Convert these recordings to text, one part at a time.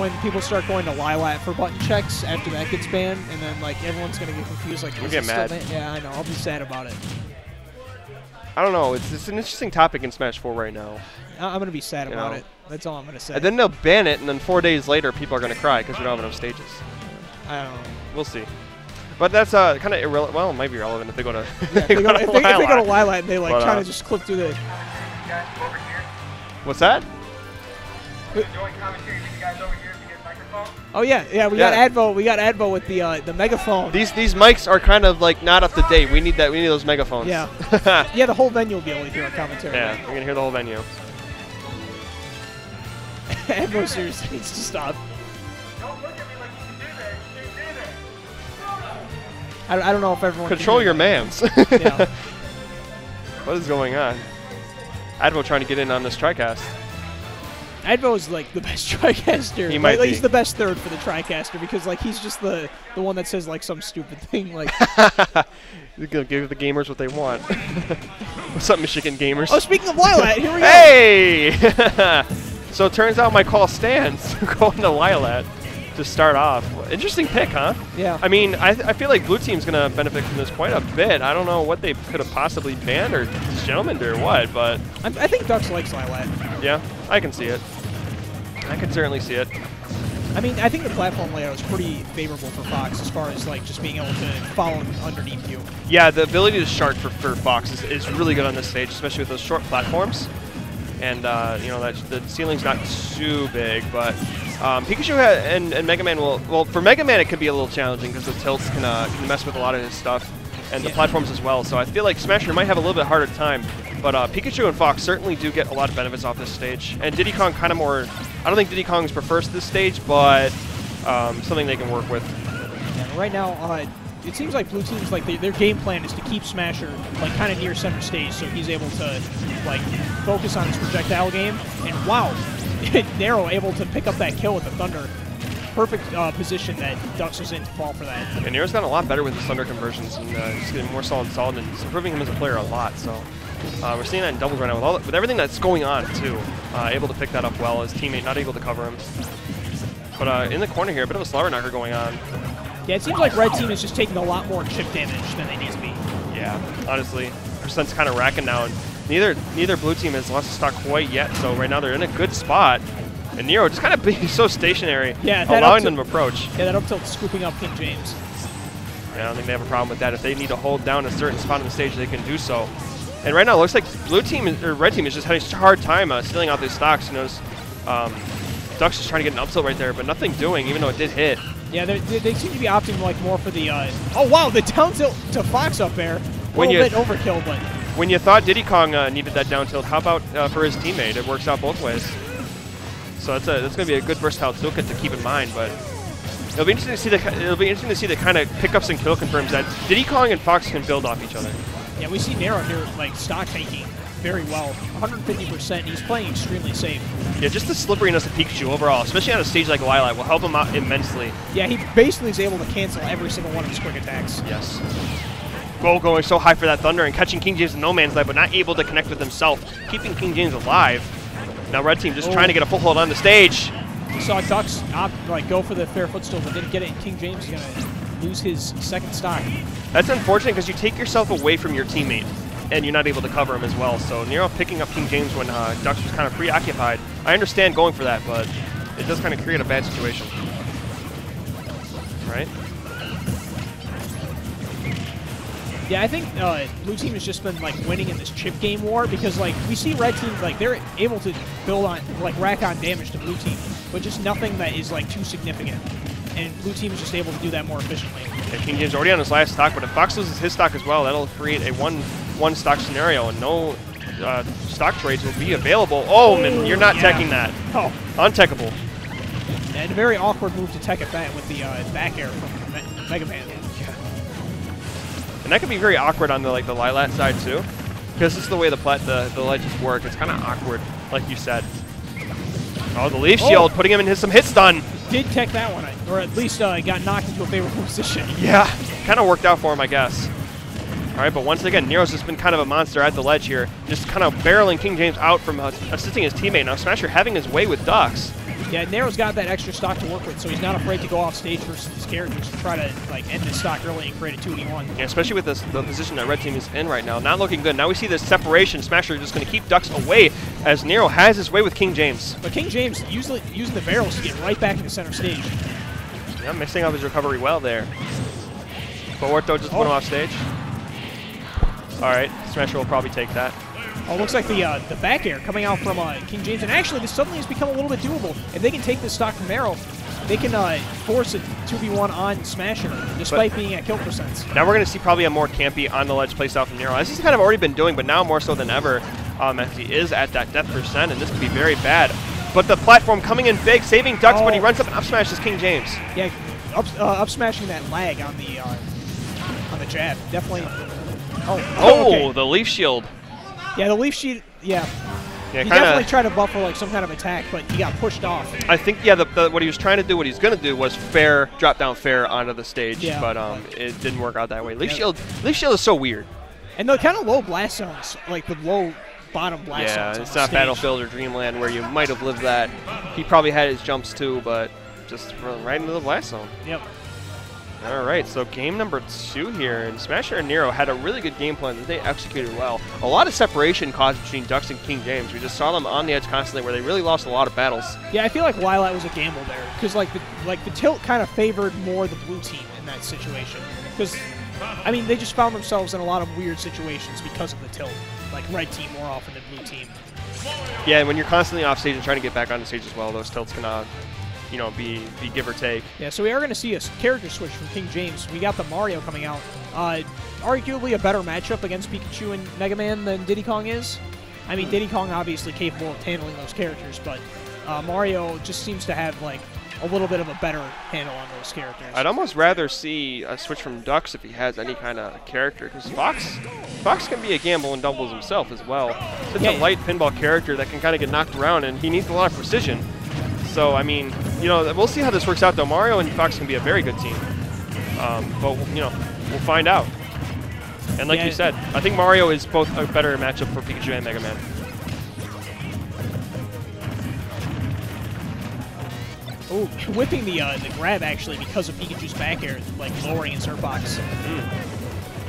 when people start going to Lilat for button checks after that gets banned, and then like everyone's gonna get confused. Like, we'll get mad. Yeah, I know. I'll be sad about it. I don't know. It's an interesting topic in Smash 4 right now. I'm gonna be sad about it. That's all I'm gonna say. And then they'll ban it, and then 4 days later, people are gonna cry because we don't have enough stages. I don't know. We'll see. But that's kind of irrelevant. Well, it might be irrelevant if they go to. If they go to Lilat and they like try to just clip through the. What's that? Oh yeah, we got Advo. We got Advo with the megaphone. These mics are kind of like not up to date. We need that. We need those megaphones. Yeah. Yeah, the whole venue will be able to hear our commentary. Yeah, right? we're gonna hear the whole venue. Advo seriously needs to stop. Don't look at me like you can do that. You can't do that. I don't know if everyone control your mans. Yeah. What is going on? Advo trying to get in on this TriCast. Advo is like the best TriCaster. He might be. He's the best third for the TriCaster because like he's just the one that says like some stupid thing like. You're gonna give the gamers what they want. What's up, Michigan gamers? Oh, speaking of Lilat, here we go. Hey! So it turns out my call stands. Going to Lilat to start off. Interesting pick, huh? Yeah. I mean, I feel like blue team's gonna benefit from this quite a bit. I don't know what they could have possibly banned or gentlemaned or what, but I think Dux likes Lilat. yeah, I can see it. I can certainly see it. I mean, I think the platform layout is pretty favorable for Fox as far as like just being able to follow underneath you. Yeah, the ability to shark for Fox is really good on this stage, especially with those short platforms. And you know, the ceiling's not too big, but Pikachu and Mega Man well, for Mega Man it could be a little challenging because the tilts can mess with a lot of his stuff and the platforms as well. So I feel like Smasher might have a little bit harder time, but Pikachu and Fox certainly do get a lot of benefits off this stage. And Diddy Kong kind of more. I don't think Diddy Kong's prefers this stage, but something they can work with. Yeah, right now, it seems like blue teams like their game plan is to keep Smasher like kind of near center stage, so he's able to like focus on his projectile game. And wow, Nero able to pick up that kill with the Thunder. Perfect position that Dux was in to fall for that. And Nero's gotten a lot better with his Thunder conversions, and he's getting more solid, and it's improving him as a player a lot. So we're seeing that in doubles right now with everything that's going on too. Able to pick that up well. His teammate not able to cover him. But in the corner here, a bit of a slower knocker going on. Yeah, it seems like red team is just taking a lot more chip damage than they need to be. Yeah, honestly, percent's kind of racking down. Neither blue team has lost stock quite yet, so right now they're in a good spot. And Nero just kind of being so stationary, allowing them to approach. Yeah, that up tilt scooping up King James. Yeah, I don't think they have a problem with that. If they need to hold down a certain spot on the stage, they can do so. And right now, it looks like blue team or red team is just having a hard time stealing out these stocks. You notice Dux is trying to get an up tilt right there, but nothing doing, even though it did hit. Yeah, they seem to be opting like more for the. Oh wow, the down tilt to Fox up there. A little bit overkill, but. When you thought Diddy Kong needed that down tilt, how about for his teammate? It works out both ways. So that's going to be a good versatile toolkit to keep in mind. But it'll be interesting to see the kind of pickups and kill confirms that Diddy Kong and Fox can build off each other. Yeah, we see Nero here like stock taking very well, 150%. He's playing extremely safe. Yeah, just the slipperiness of Pikachu overall, especially on a stage like Lilat, will help him out immensely. Yeah, he basically is able to cancel every single one of his quick attacks. Yes. Goal going so high for that Thunder and catching King James in no man's land, but not able to connect with himself, keeping King James alive. Now red team just trying to get a foothold on the stage. We saw Dux go for the fair footstool, but didn't get it, and King James is going to lose his second stock. That's unfortunate because you take yourself away from your teammate, and you're not able to cover him as well. So Nero picking up King James when Dux was kind of preoccupied. I understand going for that, but it does kind of create a bad situation. Right? Yeah, I think blue team has just been like winning in this chip game war because like we see red team like they're able to build on like rack on damage to blue team, but just nothing that is like too significant. And blue team is just able to do that more efficiently. Yeah, King James already on his last stock, but if Fox loses his stock as well, that'll create a one stock scenario, and no stock trades will be available. Oh, man, you're not teching that. Oh, untechable. And a very awkward move to tech it back with the back air from Mega Man. And that can be very awkward on the the Lilat side too, because this is the way the ledges work. It's kind of awkward, like you said. Oh, the Leaf Shield putting him in some hit stun. Did tech that one, or at least got knocked into a favorable position. Yeah, kind of worked out for him, I guess. All right, but once again, Nero's just been kind of a monster at the ledge here, just kind of barreling King James out from assisting his teammate. Now Smasher having his way with Dux. Yeah, Nero's got that extra stock to work with, so he's not afraid to go off stage versus his characters to try to like end this stock early and create a 2v1. Yeah, especially with the position that Red Team is in right now. Not looking good. Now we see this separation. Smasher just going to keep Dux away as Nero has his way with King James. But King James usually using the barrels to get right back into center stage. Yeah, mixing up his recovery well there. But Ortho just put him off stage. All right, Smasher will probably take that. Oh, looks like the back air coming out from King James. And actually, this suddenly has become a little bit doable. If they can take this stock from Nero, they can force a 2v1 on Smasher, despite being at kill percents. Now we're going to see probably a more campy on the ledge play style from Nero, as he's kind of already been doing, but now more so than ever, as he is at that death percent, and this could be very bad. But the platform coming in big, saving Dux, but he runs up and up smashes King James. Yeah, up smashing that lag on the jab, definitely. Okay. The leaf shield. Yeah, the leaf shield. Yeah. Yeah, he definitely tried to buffer like some kind of attack, but he got pushed off. I think, yeah, what he was trying to do, what he's going to do was drop down fair onto the stage, but it didn't work out that way. Leaf shield is so weird. And the kind of low blast zones, like the low bottom blast zones. Yeah, it's not Battlefield or Dreamland where you might have lived that. He probably had his jumps too, but just right into the blast zone. Yep. All right, so game number 2 here, and Smasher and Nero had a really good game plan that they executed well. A lot of separation caused between Dux and King James. We just saw them on the edge constantly, where they really lost a lot of battles. Yeah, I feel like Lilat was a gamble there, because like the tilt kind of favored more the blue team in that situation. Because, I mean, they just found themselves in a lot of weird situations because of the tilt. Like red team more often than blue team. Yeah, and when you're constantly off stage and trying to get back on the stage as well, those tilts can be give or take. Yeah, so we are going to see a character switch from King James. We got the Mario coming out. Arguably a better matchup against Pikachu and Mega Man than Diddy Kong is. I mean, Diddy Kong obviously capable of handling those characters, but Mario just seems to have like a little bit of a better handle on those characters. I'd almost rather see a switch from Dux if he has any kind of character, because Fox can be a gamble and doubles himself as well. It's a light pinball character that can kind of get knocked around, and he needs a lot of precision. So, I mean, we'll see how this works out, though. Mario and Fox can be a very good team. But, we'll find out. And like you said, I think Mario is both a better matchup for Pikachu and Mega Man. Oh, whipping the grab, actually, because of Pikachu's back air, like lowering his hurt box. A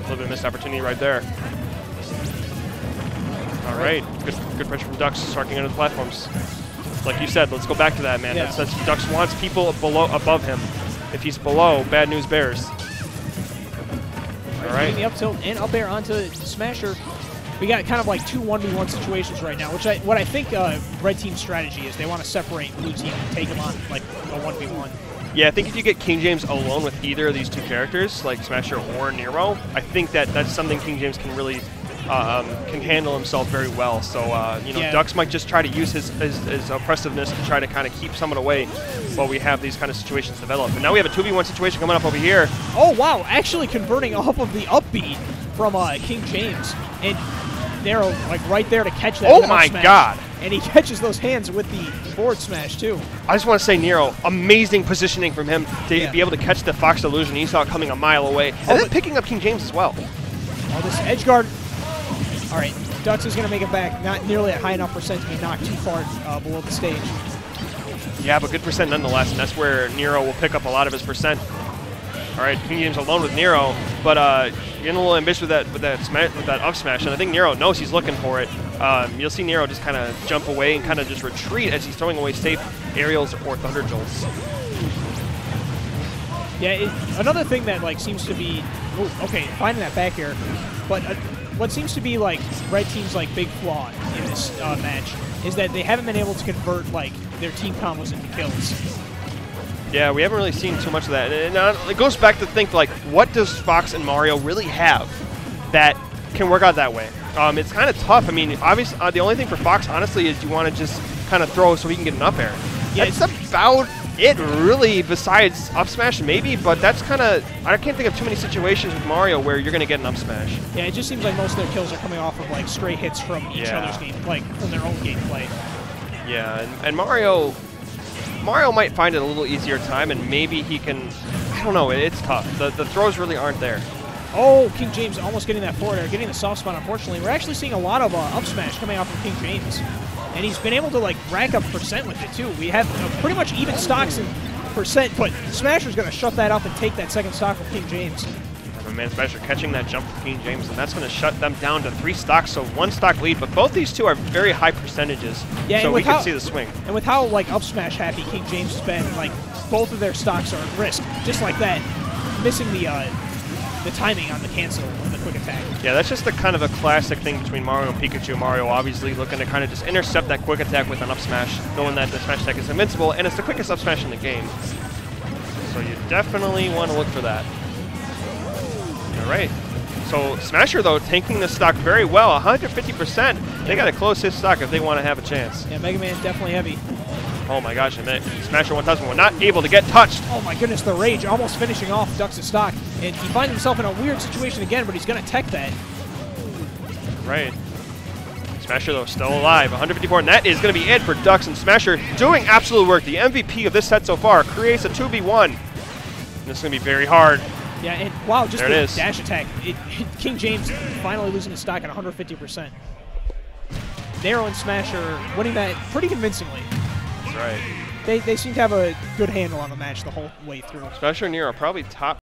little bit of missed opportunity right there. All right. Good pressure from Dux, striking under the platforms. Like you said, let's go back to that, man. Yeah. That's Dux wants people above him. If he's below, bad news bears. All right. The up tilt and up air onto Smasher. We got kind of like 2 1v1 situations right now, which what I think red team's strategy is. They want to separate blue team and take them on like a 1v1. Yeah, I think if you get King James alone with either of these two characters, like Smasher or Nero, I think that's something King James can really can handle himself very well. So, Dux might just try to use his oppressiveness to try to kind of keep someone away while we have these kind of situations develop. And now we have a 2v1 situation coming up over here. Oh, wow. Actually converting off of the upbeat from King James. And Nero, like, right there to catch that. Oh, my God. And he catches those hands with the forward smash, too. I just want to say, Nero, amazing positioning from him to be able to catch the Fox illusion. He saw it coming a mile away. And then picking up King James as well. Oh, this edge guard. All right, Dux is going to make it back. Not nearly a high enough percent to be knocked too far below the stage. Yeah, but good percent nonetheless, and that's where Nero will pick up a lot of his percent. All right, King James alone with Nero, but getting a little ambitious with that up smash, and I think Nero knows he's looking for it. You'll see Nero just kind of jump away and kind of just retreat as he's throwing away safe aerials or thunder jolts. Yeah, another thing that like seems to be finding that back air, but what seems to be like red team's like big flaw in this match is that they haven't been able to convert like their team combos into kills. Yeah, we haven't really seen too much of that. And it goes back to think, like, what does Fox and Mario really have that can work out that way? It's kind of tough. I mean, obviously, the only thing for Fox, honestly, is you want to just kind of throw so he can get an up air. Yeah, that's about it, really, besides up smash, maybe, but that's kind of, I can't think of too many situations with Mario where you're going to get an up smash. Yeah, it just seems like most of their kills are coming off of, like, stray hits from each other's game, like, from their own gameplay. Yeah, and Mario might find it a little easier time, and maybe he can, I don't know, it's tough. The throws really aren't there. Oh, King James almost getting that forward air, getting the soft spot, unfortunately. We're actually seeing a lot of up smash coming out from King James. And he's been able to like rack up percent with it too. We have pretty much even stocks in percent, but Smasher's going to shut that up and take that second stock from King James. And man, Smasher catching that jump from King James, and that's going to shut them down to 3 stocks, so 1 stock lead. But both these two are very high percentages, yeah, so we can see the swing. And with how like up smash happy King James has been, like both of their stocks are at risk, just like that, missing the timing on the cancel of the quick attack. Yeah, that's just the kind of a classic thing between Mario and Pikachu. Mario obviously looking to kind of just intercept that quick attack with an up smash, knowing that the smash attack is invincible, and it's the quickest up smash in the game. So you definitely want to look for that. All right. So Smasher, though, tanking the stock very well, 150%. They got to close his stock if they want to have a chance. Yeah, Mega Man definitely heavy. Oh my gosh, and then Smasher 1000 not able to get touched. Oh my goodness, the rage almost finishing off Ducks' stock. And he finds himself in a weird situation again, but he's going to tech that. Right. Smasher, though, still alive, 154, and that is going to be it for Ducks, and Smasher doing absolute work. The MVP of this set so far creates a 2v1. And this is going to be very hard. Yeah, and wow, just there the it is. dash attack. King James finally losing his stock at 150%. Nero and Smasher winning that pretty convincingly. That's right. They seem to have a good handle on the match the whole way through. Smasher and Nero probably top